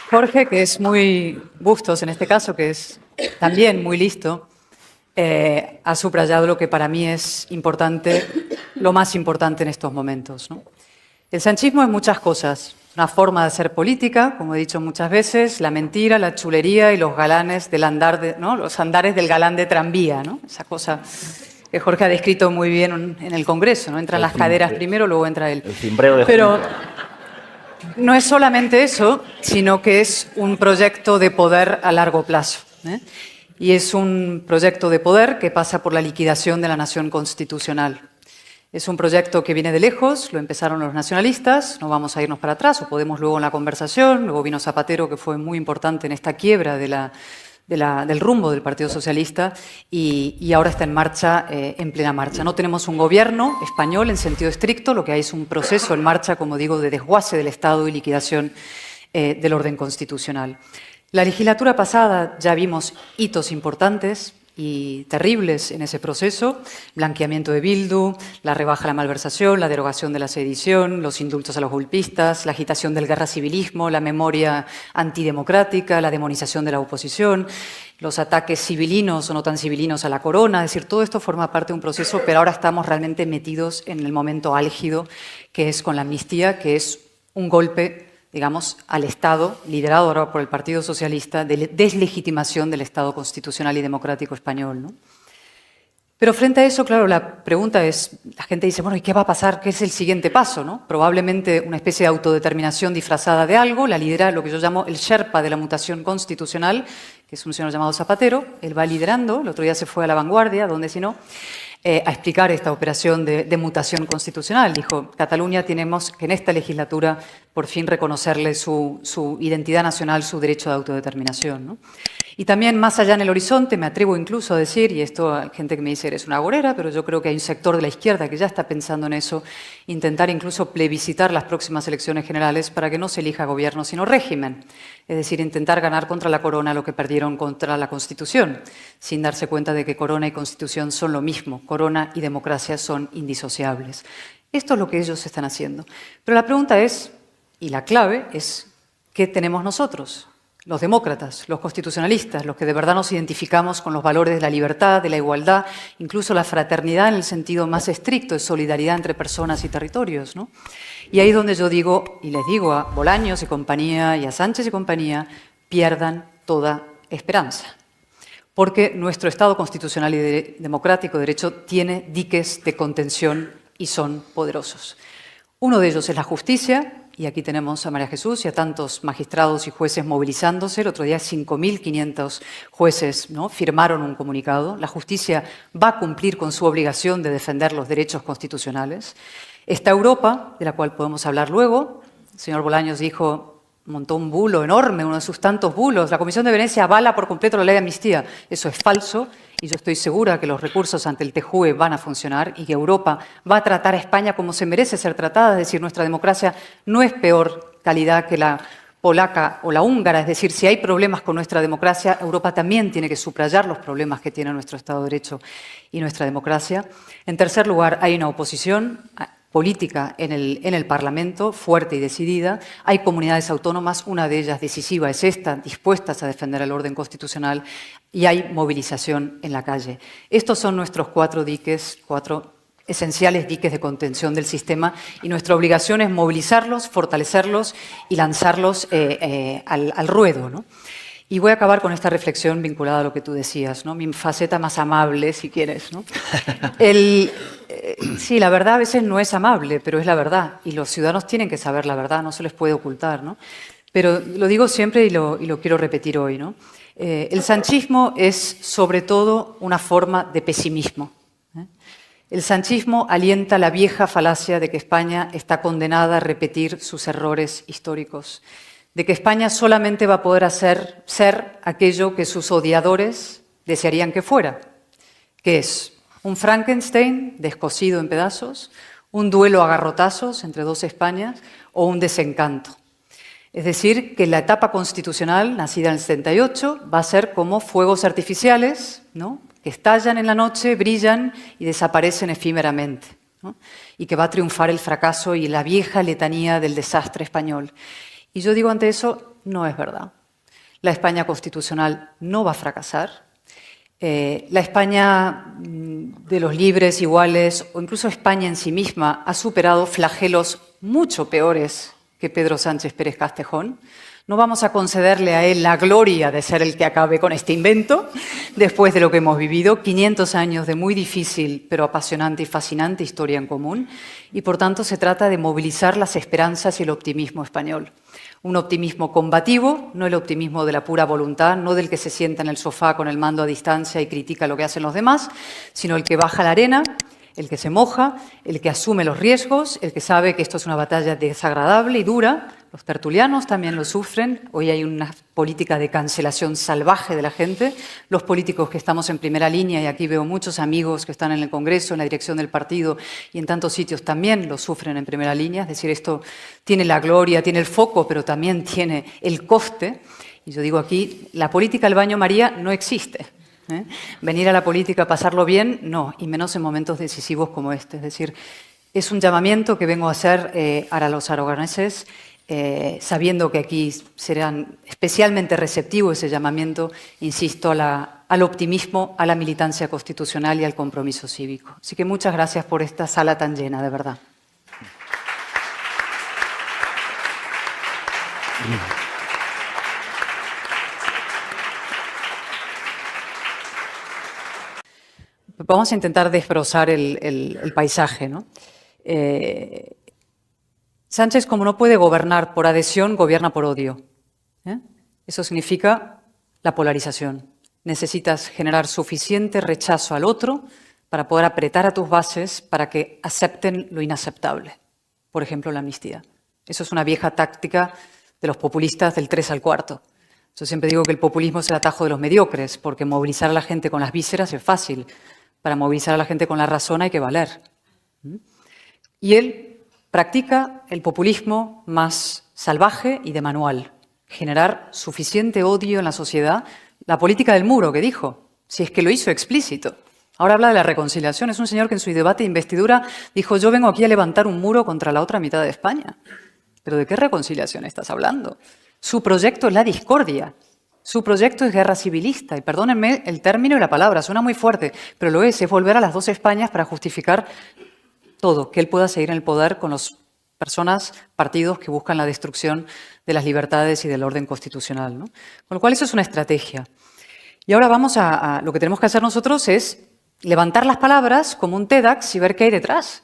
Jorge, que es muy Bustos en este caso, que es también muy listo, ha subrayado lo que para mí es importante, lo más importante en estos momentos, ¿no? El sanchismo es muchas cosas. Una forma de hacer política, como he dicho muchas veces, la mentira, la chulería y los galanes del ¿no? Los andares del galán de tranvía, ¿no? Esa cosa que Jorge ha descrito muy bien en el Congreso, ¿no? Entran las caderas primero, luego entra él. El cimbreo de Pero Junta. no es solamente eso, sino que es un proyecto de poder a largo plazo, ¿eh? Y es un proyecto de poder que pasa por la liquidación de la nación constitucional. Es un proyecto que viene de lejos, lo empezaron los nacionalistas, no vamos a irnos para atrás, o podemos luego en la conversación, luego vino Zapatero, que fue muy importante en esta quiebra del rumbo del Partido Socialista, y ahora está en marcha, en plena marcha. No tenemos un gobierno español en sentido estricto, lo que hay es un proceso en marcha, como digo, de desguace del Estado y liquidación del orden constitucional. La legislatura pasada ya vimos hitos importantes y terribles en ese proceso: blanqueamiento de Bildu, la rebaja a la malversación, la derogación de la sedición, los indultos a los golpistas, la agitación del guerra-civilismo, la memoria antidemocrática, la demonización de la oposición, los ataques civilinos o no tan civilinos a la corona. Es decir, todo esto forma parte de un proceso, pero ahora estamos realmente metidos en el momento álgido, que es con la amnistía, que es un golpe, digamos, al Estado, liderado ahora por el Partido Socialista, de deslegitimación del Estado constitucional y democrático español, ¿no? Pero frente a eso, claro, la pregunta es, la gente dice, bueno, ¿y qué va a pasar? ¿Qué es el siguiente paso, no? Probablemente una especie de autodeterminación disfrazada de algo, la lidera lo que yo llamo el Sherpa de la mutación constitucional, que es un señor llamado Zapatero. Él va liderando, el otro día se fue a La Vanguardia, donde si no, a explicar esta operación de mutación constitucional. Dijo, Cataluña tenemos que en esta legislatura por fin reconocerle su identidad nacional, su derecho de autodeterminación, ¿no? Y también más allá en el horizonte, me atrevo incluso a decir, y esto hay gente que me dice, eres una agorera, pero yo creo que hay un sector de la izquierda que ya está pensando en eso, intentar incluso plebiscitar las próximas elecciones generales para que no se elija gobierno, sino régimen. Es decir, intentar ganar contra la corona lo que perdieron contra la Constitución, sin darse cuenta de que corona y Constitución son lo mismo. Corona y democracia son indisociables. Esto es lo que ellos están haciendo. Pero la pregunta es, y la clave es, ¿qué tenemos nosotros? Los demócratas, los constitucionalistas, los que de verdad nos identificamos con los valores de la libertad, de la igualdad, incluso la fraternidad en el sentido más estricto de solidaridad entre personas y territorios, ¿no? Y ahí es donde yo digo, y les digo a Bolaños y compañía y a Sánchez y compañía, pierdan toda esperanza. Porque nuestro Estado constitucional y democrático de derecho tiene diques de contención y son poderosos. Uno de ellos es la justicia, y aquí tenemos a María Jesús y a tantos magistrados y jueces movilizándose. El otro día 5.500 jueces, ¿no?, firmaron un comunicado. La justicia va a cumplir con su obligación de defender los derechos constitucionales. Está Europa, de la cual podemos hablar luego. El señor Bolaños dijo, montó un bulo enorme, uno de sus tantos bulos. La Comisión de Venecia avala por completo la ley de amnistía. Eso es falso. Y yo estoy segura que los recursos ante el TJUE van a funcionar y que Europa va a tratar a España como se merece ser tratada. Es decir, nuestra democracia no es peor calidad que la polaca o la húngara. Es decir, si hay problemas con nuestra democracia, Europa también tiene que subrayar los problemas que tiene nuestro Estado de Derecho y nuestra democracia. En tercer lugar, hay una oposición política en el Parlamento, fuerte y decidida. Hay comunidades autónomas, una de ellas decisiva es esta, dispuestas a defender el orden constitucional, y hay movilización en la calle. Estos son nuestros cuatro diques, cuatro esenciales diques de contención del sistema, y nuestra obligación es movilizarlos, fortalecerlos y lanzarlos al ruedo, ¿no? Y voy a acabar con esta reflexión vinculada a lo que tú decías, ¿no? Mi faceta más amable, si quieres, ¿no? Sí, la verdad a veces no es amable, pero es la verdad. Y los ciudadanos tienen que saber la verdad, no se les puede ocultar, ¿no? Pero lo digo siempre y lo quiero repetir hoy, ¿no? El sanchismo es sobre todo una forma de pesimismo, ¿eh? El sanchismo alienta la vieja falacia de que España está condenada a repetir sus errores históricos, de que España solamente va a poder ser aquello que sus odiadores desearían que fuera, que es un Frankenstein descosido en pedazos, un duelo a garrotazos entre dos Españas o un desencanto. Es decir, que la etapa constitucional, nacida en el 78, va a ser como fuegos artificiales, ¿no?, que estallan en la noche, brillan y desaparecen efímeramente, ¿no?, y que va a triunfar el fracaso y la vieja letanía del desastre español. Y yo digo ante eso, no es verdad. La España constitucional no va a fracasar. La España de los libres, iguales, o incluso España en sí misma, ha superado flagelos mucho peores que Pedro Sánchez Pérez Castejón. No vamos a concederle a él la gloria de ser el que acabe con este invento, después de lo que hemos vivido, 500 años de muy difícil, pero apasionante y fascinante historia en común, y por tanto se trata de movilizar las esperanzas y el optimismo español. Un optimismo combativo, no el optimismo de la pura voluntad, no del que se sienta en el sofá con el mando a distancia y critica lo que hacen los demás, sino el que baja a la arena, el que se moja, el que asume los riesgos, el que sabe que esto es una batalla desagradable y dura. Los tertulianos también lo sufren. Hoy hay una política de cancelación salvaje de la gente. Los políticos que estamos en primera línea, y aquí veo muchos amigos que están en el Congreso, en la dirección del partido y en tantos sitios, también lo sufren en primera línea. Es decir, esto tiene la gloria, tiene el foco, pero también tiene el coste. Y yo digo aquí, la política del baño María no existe. Venir a la política a pasarlo bien, no, y menos en momentos decisivos como este. Es decir, es un llamamiento que vengo a hacer a los aragoneses, sabiendo que aquí serán especialmente receptivos ese llamamiento, insisto, al optimismo, a la militancia constitucional y al compromiso cívico. Así que muchas gracias por esta sala tan llena, de verdad. Vamos a intentar desbrozar el paisaje, ¿no? Sánchez, como no puede gobernar por adhesión, gobierna por odio. Eso significa la polarización. Necesitas generar suficiente rechazo al otro para poder apretar a tus bases para que acepten lo inaceptable. Por ejemplo, la amnistía. Eso es una vieja táctica de los populistas del 3 al 4. Yo siempre digo que el populismo es el atajo de los mediocres, porque movilizar a la gente con las vísceras es fácil. Para movilizar a la gente con la razón hay que valer. Y él practica el populismo más salvaje y de manual. Generar suficiente odio en la sociedad. La política del muro que dijo, si es que lo hizo explícito. Ahora habla de la reconciliación. Es un señor que en su debate de investidura dijo, yo vengo aquí a levantar un muro contra la otra mitad de España. ¿Pero de qué reconciliación estás hablando? Su proyecto es la discordia. Su proyecto es guerra civilista, y perdónenme el término y la palabra, suena muy fuerte, pero lo es volver a las dos Españas para justificar todo, que él pueda seguir en el poder con las personas, partidos que buscan la destrucción de las libertades y del orden constitucional, ¿no? Con lo cual eso es una estrategia. Y ahora vamos a lo que tenemos que hacer nosotros es levantar las palabras como un TEDx y ver qué hay detrás.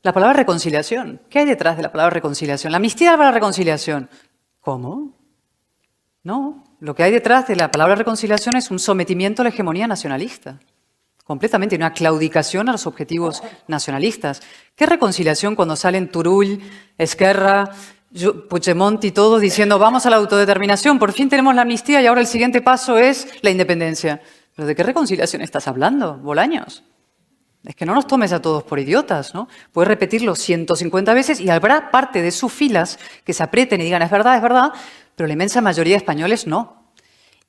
La palabra reconciliación. ¿Qué hay detrás de la palabra reconciliación? La amnistía para la reconciliación. ¿Cómo? No, lo que hay detrás de la palabra reconciliación es un sometimiento a la hegemonía nacionalista. Completamente, una claudicación a los objetivos nacionalistas. ¿Qué reconciliación cuando salen Turull, Esquerra, Puigdemont y todos diciendo vamos a la autodeterminación, por fin tenemos la amnistía y ahora el siguiente paso es la independencia? ¿Pero de qué reconciliación estás hablando, Bolaños? Es que no nos tomes a todos por idiotas, ¿no? Puedes repetirlo 150 veces y habrá parte de sus filas que se aprieten y digan es verdad, pero la inmensa mayoría de españoles no.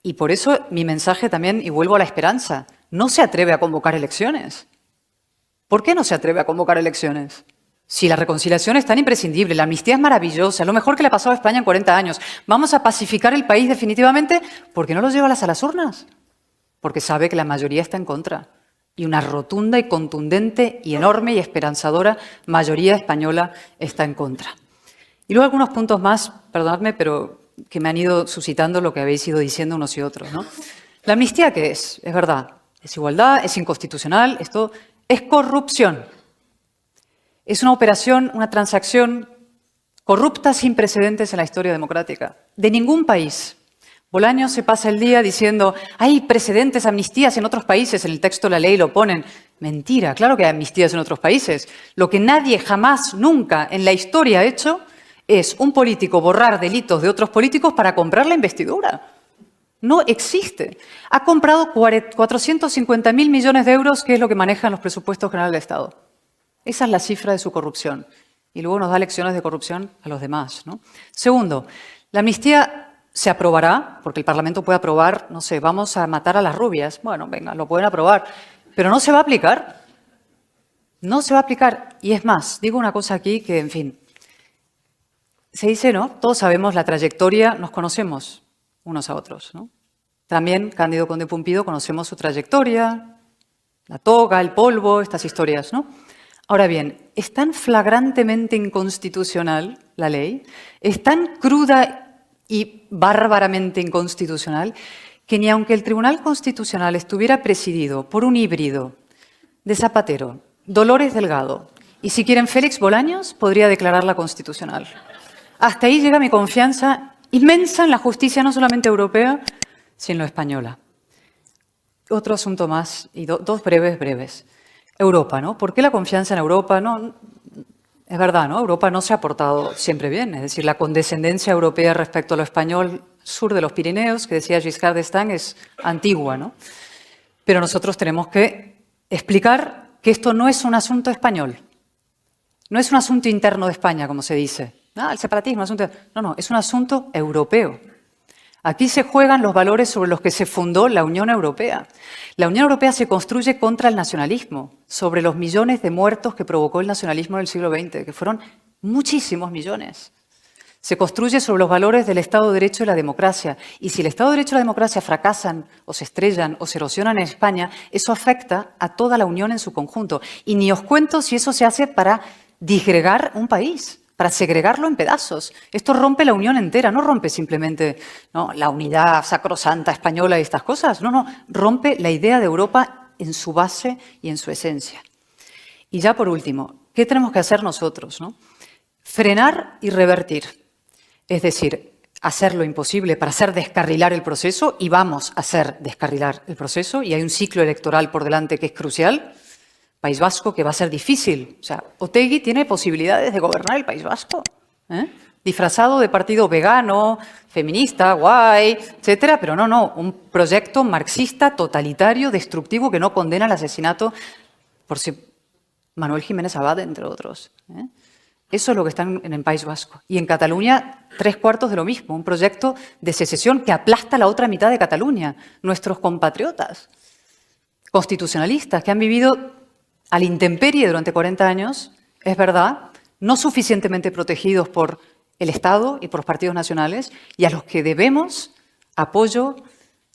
Y por eso mi mensaje también, y vuelvo a la esperanza, no se atreve a convocar elecciones. ¿Por qué no se atreve a convocar elecciones? Si la reconciliación es tan imprescindible, la amnistía es maravillosa, es lo mejor que le ha pasado a España en 40 años, vamos a pacificar el país definitivamente, ¿por qué no los lleva a las urnas? Porque sabe que la mayoría está en contra. Y una rotunda y contundente y enorme y esperanzadora mayoría española está en contra. Y luego algunos puntos más, perdonadme, pero que me han ido suscitando lo que habéis ido diciendo unos y otros, ¿no? ¿La amnistía qué es? Es verdad, es igualdad, es inconstitucional, esto es corrupción. Es una operación, una transacción corrupta sin precedentes en la historia democrática. De ningún país. Bolaños se pasa el día diciendo hay precedentes, amnistías en otros países, en el texto de la ley lo ponen. Mentira, claro que hay amnistías en otros países. Lo que nadie jamás, nunca en la historia ha hecho es un político borrar delitos de otros políticos para comprar la investidura. No existe. Ha comprado 450.000 millones de euros, que es lo que manejan los presupuestos generales del Estado. Esa es la cifra de su corrupción. Y luego nos da lecciones de corrupción a los demás, ¿no? Segundo, la amnistía se aprobará, porque el Parlamento puede aprobar, no sé, vamos a matar a las rubias. Bueno, venga, lo pueden aprobar, pero no se va a aplicar. No se va a aplicar. Y es más, digo una cosa aquí que, en fin, se dice, ¿no? Todos sabemos la trayectoria, nos conocemos unos a otros, ¿no? También Cándido Conde Pumpido conocemos su trayectoria, la toga, el polvo, estas historias, ¿no? Ahora bien, es tan flagrantemente inconstitucional la ley, es tan cruda y bárbaramente inconstitucional, que ni aunque el Tribunal Constitucional estuviera presidido por un híbrido de Zapatero, Dolores Delgado y, si quieren, Félix Bolaños, podría declararla constitucional. Hasta ahí llega mi confianza inmensa en la justicia, no solamente europea, sino española. Otro asunto más, y dos breves. Europa, ¿no? ¿Por qué la confianza en Europa? No, es verdad, ¿no? Europa no se ha portado siempre bien. Es decir, la condescendencia europea respecto a lo español sur de los Pirineos, que decía Giscard d'Estaing, es antigua, ¿no? Pero nosotros tenemos que explicar que esto no es un asunto español. No es un asunto interno de España, como se dice. El separatismo, asunto... No, es un asunto europeo. Aquí se juegan los valores sobre los que se fundó la Unión Europea. La Unión Europea se construye contra el nacionalismo, sobre los millones de muertos que provocó el nacionalismo en el siglo XX, que fueron muchísimos millones. Se construye sobre los valores del Estado de Derecho y la democracia. Y si el Estado de Derecho y la democracia fracasan, o se estrellan, o se erosionan en España, eso afecta a toda la Unión en su conjunto. Y ni os cuento si eso se hace para disgregar un país, para segregarlo en pedazos. Esto rompe la unión entera, no rompe simplemente, ¿no?, la unidad sacrosanta española y estas cosas. No, rompe la idea de Europa en su base y en su esencia. Y ya por último, ¿qué tenemos que hacer nosotros, ¿no? Frenar y revertir. Es decir, hacer lo imposible para hacer descarrilar el proceso, y vamos a hacer descarrilar el proceso, y hay un ciclo electoral por delante que es crucial. País Vasco, que va a ser difícil. O sea, Otegi tiene posibilidades de gobernar el País Vasco, disfrazado de partido vegano, feminista, guay, etcétera, pero no, un proyecto marxista, totalitario, destructivo, que no condena el asesinato por Manuel Jiménez Abad, entre otros. Eso es lo que está en el País Vasco. Y en Cataluña, 3/4 de lo mismo, un proyecto de secesión que aplasta la otra mitad de Cataluña. Nuestros compatriotas constitucionalistas que han vivido a la intemperie durante 40 años, es verdad, no suficientemente protegidos por el Estado y por los partidos nacionales, y a los que debemos apoyo,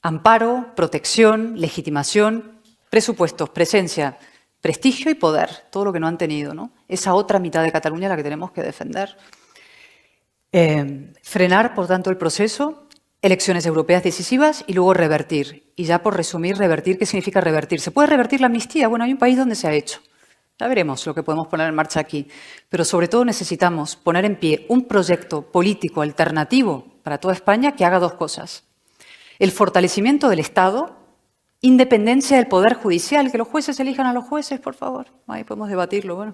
amparo, protección, legitimación, presupuestos, presencia, prestigio y poder, todo lo que no han tenido, ¿no? Esa otra mitad de Cataluña a la que tenemos que defender. Frenar, por tanto, el proceso, elecciones europeas decisivas y luego revertir. Y ya por resumir, revertir, ¿qué significa revertir? ¿Se puede revertir la amnistía? Bueno, hay un país donde se ha hecho. Ya veremos lo que podemos poner en marcha aquí. Pero sobre todo necesitamos poner en pie un proyecto político alternativo para toda España que haga dos cosas. El fortalecimiento del Estado, independencia del Poder Judicial, que los jueces elijan a los jueces, por favor. Ahí podemos debatirlo, bueno.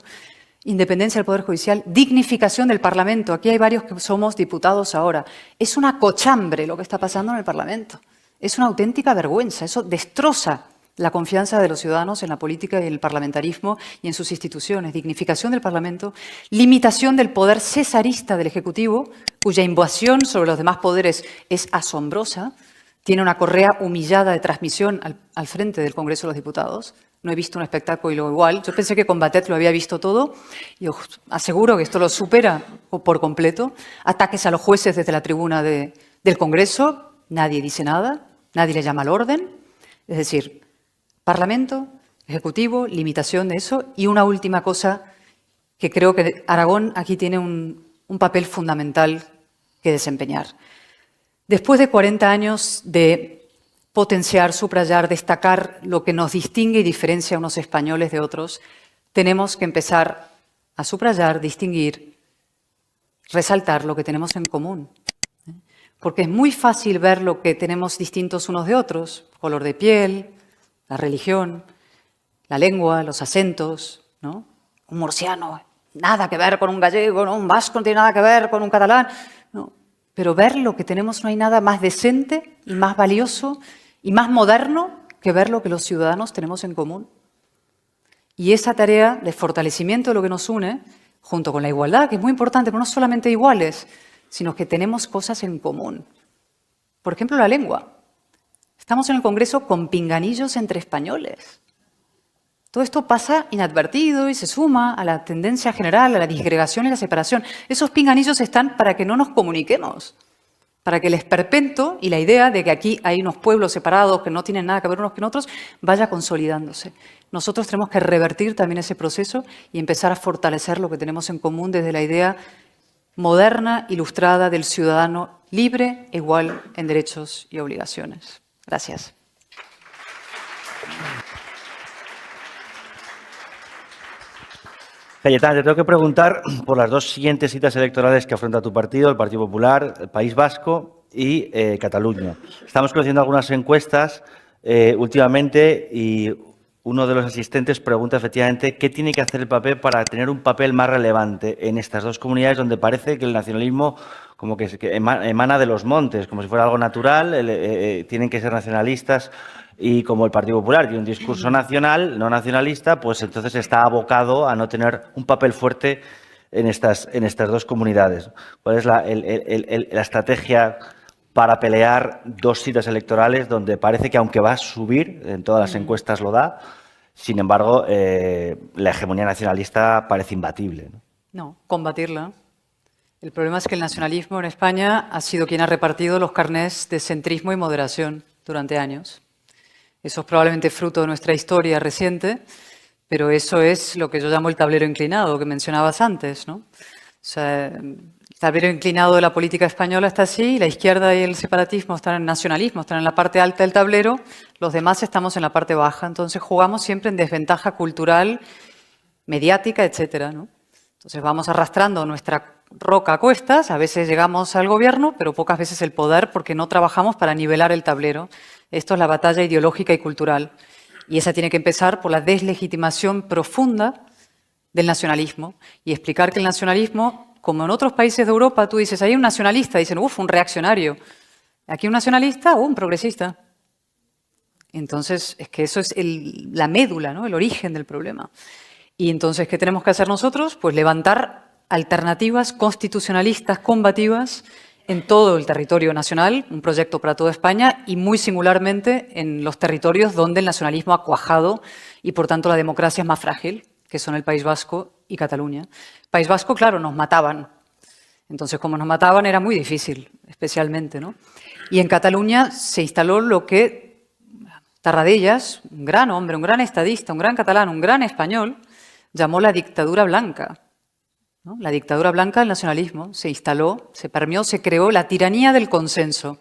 Independencia del Poder Judicial, dignificación del Parlamento. Aquí hay varios que somos diputados ahora. Es una cochambre lo que está pasando en el Parlamento. Es una auténtica vergüenza. Eso destroza la confianza de los ciudadanos en la política y el parlamentarismo y en sus instituciones. Dignificación del Parlamento, limitación del poder cesarista del Ejecutivo, cuya invasión sobre los demás poderes es asombrosa. Tiene una correa humillada de transmisión al frente del Congreso de los Diputados. No he visto un espectáculo igual. Yo pensé que con Batet lo había visto todo y os aseguro que esto lo supera por completo. Ataques a los jueces desde la tribuna del Congreso, nadie dice nada, nadie le llama al orden. Es decir, Parlamento, Ejecutivo, limitación de eso. Y una última cosa que creo que Aragón aquí tiene un papel fundamental que desempeñar. Después de 40 años de potenciar, subrayar, destacar lo que nos distingue y diferencia a unos españoles de otros, tenemos que empezar a subrayar, distinguir, resaltar lo que tenemos en común. Porque es muy fácil ver lo que tenemos distintos unos de otros, color de piel, la religión, la lengua, los acentos, ¿no? Un murciano, nada que ver con un gallego, ¿no? Un vasco no tiene nada que ver con un catalán, ¿no? Pero ver lo que tenemos, no hay nada más decente y más valioso y más moderno que ver lo que los ciudadanos tenemos en común. Y esa tarea de fortalecimiento de lo que nos une, junto con la igualdad, que es muy importante, pero no solamente iguales, sino que tenemos cosas en común. Por ejemplo, la lengua. Estamos en el Congreso con pinganillos entre españoles. Todo esto pasa inadvertido y se suma a la tendencia general, a la disgregación y la separación. Esos pinganillos están para que no nos comuniquemos, para que el esperpento y la idea de que aquí hay unos pueblos separados que no tienen nada que ver unos con otros vaya consolidándose. Nosotros tenemos que revertir también ese proceso y empezar a fortalecer lo que tenemos en común desde la idea moderna, ilustrada del ciudadano libre e igual en derechos y obligaciones. Gracias. Cayetana, te tengo que preguntar por las dos siguientes citas electorales que afronta tu partido, el Partido Popular, el País Vasco y Cataluña. Estamos conociendo algunas encuestas últimamente y uno de los asistentes pregunta efectivamente qué tiene que hacer el PP para tener un papel más relevante en estas dos comunidades donde parece que el nacionalismo como que emana de los montes, como si fuera algo natural, tienen que ser nacionalistas. Y como el Partido Popular tiene un discurso nacional, no nacionalista, pues entonces está abocado a no tener un papel fuerte en estas dos comunidades. ¿Cuál es la estrategia para pelear dos citas electorales donde parece que aunque va a subir, en todas las encuestas lo da, sin embargo, la hegemonía nacionalista parece imbatible? No, combatirla. El problema es que el nacionalismo en España ha sido quien ha repartido los carnés de centrismo y moderación durante años. Eso es probablemente fruto de nuestra historia reciente, pero eso es lo que yo llamo el tablero inclinado que mencionabas antes, ¿no? O sea, el tablero inclinado de la política española está así, la izquierda y el separatismo están en el nacionalismo, están en la parte alta del tablero, los demás estamos en la parte baja, entonces jugamos siempre en desventaja cultural, mediática, etcétera, ¿no? Entonces vamos arrastrando nuestra roca a cuestas, a veces llegamos al gobierno, pero pocas veces el poder porque no trabajamos para nivelar el tablero. Esto es la batalla ideológica y cultural. Y esa tiene que empezar por la deslegitimación profunda del nacionalismo y explicar que el nacionalismo, como en otros países de Europa, tú dices, hay un nacionalista, dicen, un reaccionario. Aquí un nacionalista, un progresista. Entonces, es que eso es la médula, ¿no? El origen del problema. Y entonces, ¿qué tenemos que hacer nosotros? Pues levantar alternativas constitucionalistas combativas en todo el territorio nacional, un proyecto para toda España y muy singularmente en los territorios donde el nacionalismo ha cuajado y por tanto la democracia es más frágil, que son el País Vasco y Cataluña. País Vasco, claro, nos mataban. Entonces, como nos mataban era muy difícil, especialmente, ¿no? Y en Cataluña se instaló lo que Tarradellas, un gran hombre, un gran estadista, un gran catalán, un gran español, llamó la dictadura blanca. ¿No? La dictadura blanca del nacionalismo se instaló, se permeó, se creó la tiranía del consenso.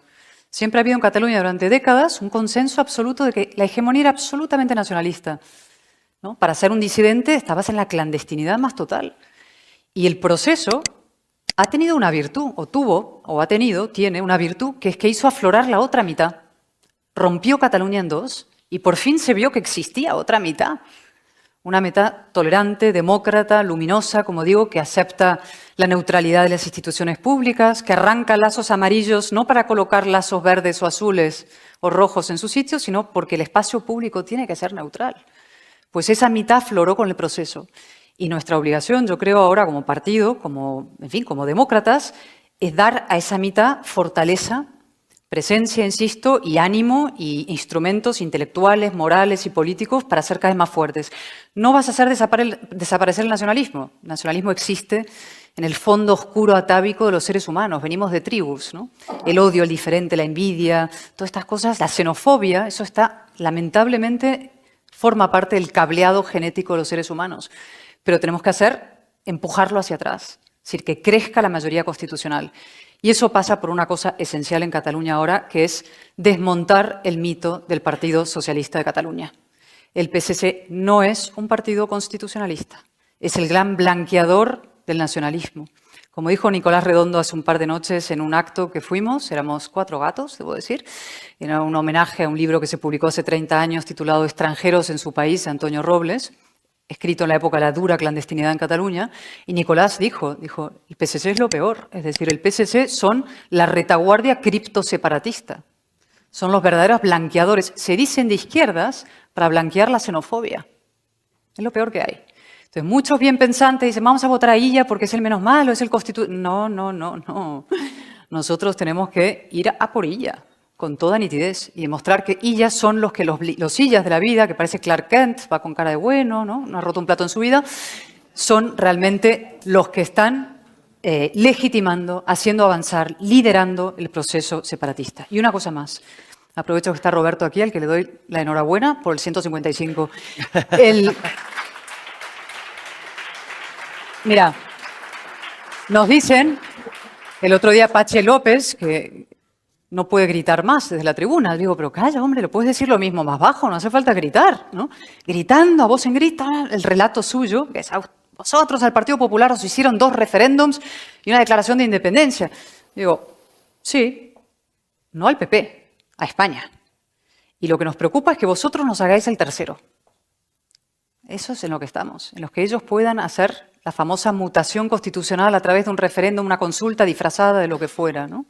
Siempre ha habido en Cataluña durante décadas un consenso absoluto de que la hegemonía era absolutamente nacionalista, ¿no? Para ser un disidente estabas en la clandestinidad más total. Y el proceso ha tenido una virtud, tiene una virtud, que es que hizo aflorar la otra mitad. Rompió Cataluña en dos y por fin se vio que existía otra mitad. Una mitad tolerante, demócrata, luminosa, como digo, que acepta la neutralidad de las instituciones públicas, que arranca lazos amarillos no para colocar lazos verdes o azules o rojos en su sitio, sino porque el espacio público tiene que ser neutral. Pues esa mitad floró con el proceso. Y nuestra obligación, yo creo ahora como partido, como demócratas, es dar a esa mitad fortaleza, presencia, insisto, y ánimo y instrumentos intelectuales, morales y políticos para ser cada vez más fuertes. No vas a hacer desaparecer el nacionalismo. El nacionalismo existe en el fondo oscuro atávico de los seres humanos. Venimos de tribus, ¿no? El odio, el diferente, la envidia, todas estas cosas, la xenofobia, eso está, lamentablemente, forma parte del cableado genético de los seres humanos. Pero tenemos que empujarlo hacia atrás, es decir, que crezca la mayoría constitucional. Y eso pasa por una cosa esencial en Cataluña ahora, que es desmontar el mito del Partido Socialista de Cataluña. El PSC no es un partido constitucionalista, es el gran blanqueador del nacionalismo. Como dijo Nicolás Redondo hace un par de noches en un acto que fuimos, éramos 4 gatos, debo decir, era un homenaje a un libro que se publicó hace 30 años titulado Extranjeros en su país, de Antonio Robles, escrito en la época de la dura clandestinidad en Cataluña, y Nicolás dijo, el PSC es lo peor, es decir, el PSC son la retaguardia criptoseparatista, son los verdaderos blanqueadores, se dicen de izquierdas para blanquear la xenofobia, es lo peor que hay. Entonces, muchos bien pensantes dicen, vamos a votar a Illa porque es el menos malo, es el constituyente. No. Nosotros tenemos que ir a por Illa. con toda nitidez y demostrar que Illas son los que los Illas de la vida, que parece Clark Kent, va con cara de bueno, no ha roto un plato en su vida, son realmente los que están legitimando, haciendo avanzar, liderando el proceso separatista. Y una cosa más. Aprovecho que está Roberto aquí, al que le doy la enhorabuena por el 155. Mira, nos dicen, el otro día Pache López, que no puede gritar más desde la tribuna. Digo, pero calla, hombre, lo puedes decir lo mismo más bajo, no hace falta gritar, ¿no? Gritando a voz en grita el relato suyo, que es vosotros al Partido Popular os hicieron 2 referéndums y una declaración de independencia. Digo, sí, no al PP, a España. Y lo que nos preocupa es que vosotros nos hagáis el tercero. Eso es en lo que estamos, en los que ellos puedan hacer la famosa mutación constitucional a través de un referéndum, una consulta disfrazada de lo que fuera, ¿no?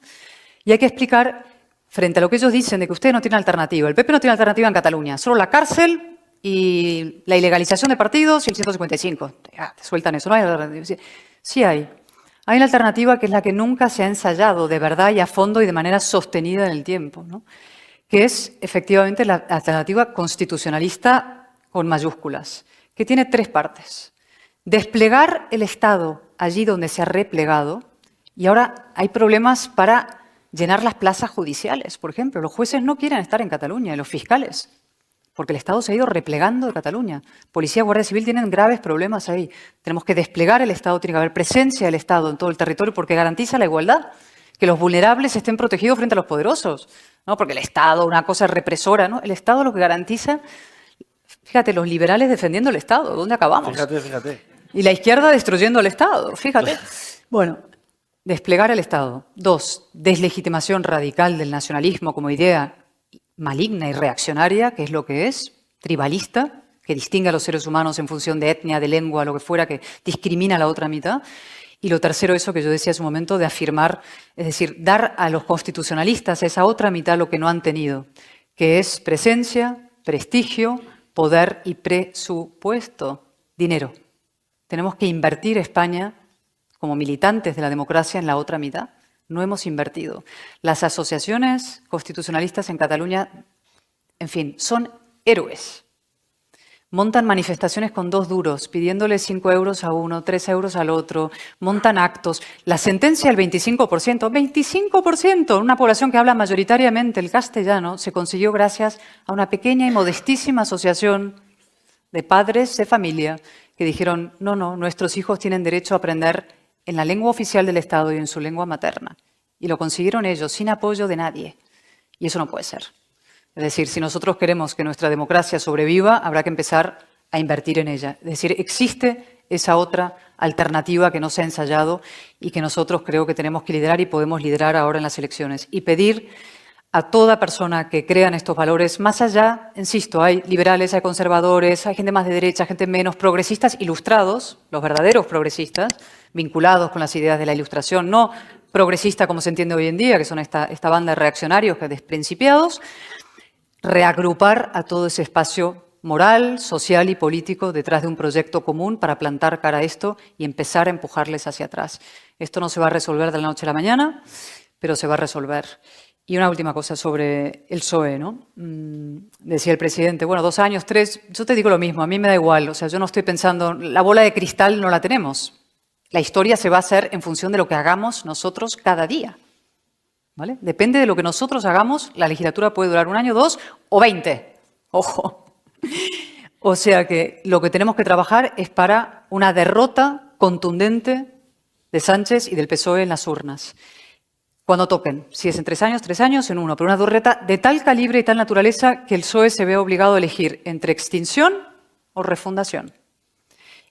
Y hay que explicar, frente a lo que ellos dicen de que ustedes no tienen alternativa, el PP no tiene alternativa en Cataluña, solo la cárcel y la ilegalización de partidos y el 155. Te sueltan eso, no hay alternativa. Sí hay. Hay una alternativa que es la que nunca se ha ensayado de verdad y a fondo y de manera sostenida en el tiempo, ¿no? Que es efectivamente la alternativa constitucionalista con mayúsculas, que tiene 3 partes. Desplegar el Estado allí donde se ha replegado, y ahora hay problemas para llenar las plazas judiciales, por ejemplo. Los jueces no quieren estar en Cataluña, y los fiscales, porque el Estado se ha ido replegando de Cataluña. Policía y Guardia Civil tienen graves problemas ahí. Tenemos que desplegar el Estado, tiene que haber presencia del Estado en todo el territorio porque garantiza la igualdad, que los vulnerables estén protegidos frente a los poderosos, ¿no? Porque el Estado, una cosa represora, ¿no? El Estado lo que garantiza, fíjate, los liberales defendiendo el Estado, ¿dónde acabamos? Fíjate. Y la izquierda destruyendo el Estado, fíjate. Bueno, desplegar el Estado. 2, deslegitimación radical del nacionalismo como idea maligna y reaccionaria, que es lo que es, tribalista, que distingue a los seres humanos en función de etnia, de lengua, lo que fuera, que discrimina a la otra mitad. Y lo tercero, eso que yo decía hace un momento, de afirmar, es decir, dar a los constitucionalistas, a esa otra mitad, lo que no han tenido, que es presencia, prestigio, poder y presupuesto, dinero. Tenemos que invertir España como militantes de la democracia en la otra mitad. No hemos invertido. Las asociaciones constitucionalistas en Cataluña, en fin, son héroes. Montan manifestaciones con 2 duros, pidiéndole 5 euros a uno, 3 euros al otro, montan actos. La sentencia del 25%, una población que habla mayoritariamente el castellano, se consiguió gracias a una pequeña y modestísima asociación de padres de familia que dijeron, no, nuestros hijos tienen derecho a aprender en la lengua oficial del Estado y en su lengua materna. Y lo consiguieron ellos, sin apoyo de nadie. Y eso no puede ser. Es decir, si nosotros queremos que nuestra democracia sobreviva, habrá que empezar a invertir en ella. Es decir, existe esa otra alternativa que no se ha ensayado y que nosotros creo que tenemos que liderar y podemos liderar ahora en las elecciones. Y pedir a toda persona que crea en estos valores, más allá, insisto, hay liberales, hay conservadores, hay gente más de derecha, gente menos, progresistas ilustrados, los verdaderos progresistas, vinculados con las ideas de la Ilustración, no progresista como se entiende hoy en día, que son esta banda de reaccionarios que desprincipiados, reagrupar a todo ese espacio moral, social y político detrás de un proyecto común para plantar cara a esto y empezar a empujarles hacia atrás. Esto no se va a resolver de la noche a la mañana, pero se va a resolver. Y una última cosa sobre el PSOE, ¿no? Decía el presidente, bueno, 2 años, 3, yo te digo lo mismo, a mí me da igual, o sea, yo no estoy pensando, la bola de cristal no la tenemos. La historia se va a hacer en función de lo que hagamos nosotros cada día. ¿Vale? Depende de lo que nosotros hagamos, la legislatura puede durar 1 año, 2 o 20. Ojo. O sea que lo que tenemos que trabajar es para una derrota contundente de Sánchez y del PSOE en las urnas. Cuando toquen, si es en 3 años, en 1, pero una derrota de tal calibre y tal naturaleza que el PSOE se ve obligado a elegir entre extinción o refundación.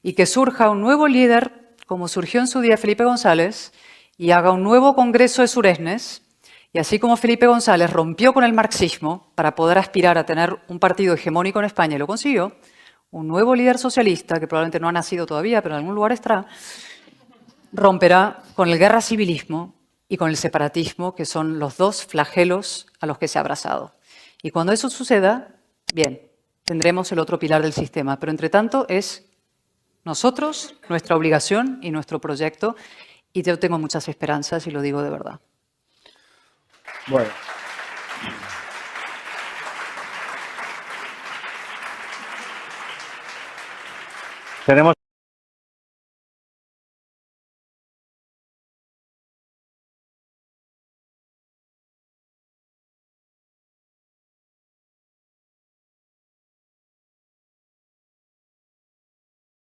Y que surja un nuevo líder, como surgió en su día Felipe González, y haga un nuevo congreso de Suresnes. Y así como Felipe González rompió con el marxismo para poder aspirar a tener un partido hegemónico en España y lo consiguió, un nuevo líder socialista, que probablemente no ha nacido todavía, pero en algún lugar estará, romperá con el guerra civilismo y con el separatismo, que son los 2 flagelos a los que se ha abrazado. Y cuando eso suceda, bien, tendremos el otro pilar del sistema. Pero entre tanto es nosotros, nuestra obligación y nuestro proyecto. Y yo tengo muchas esperanzas y lo digo de verdad. Bueno. Tenemos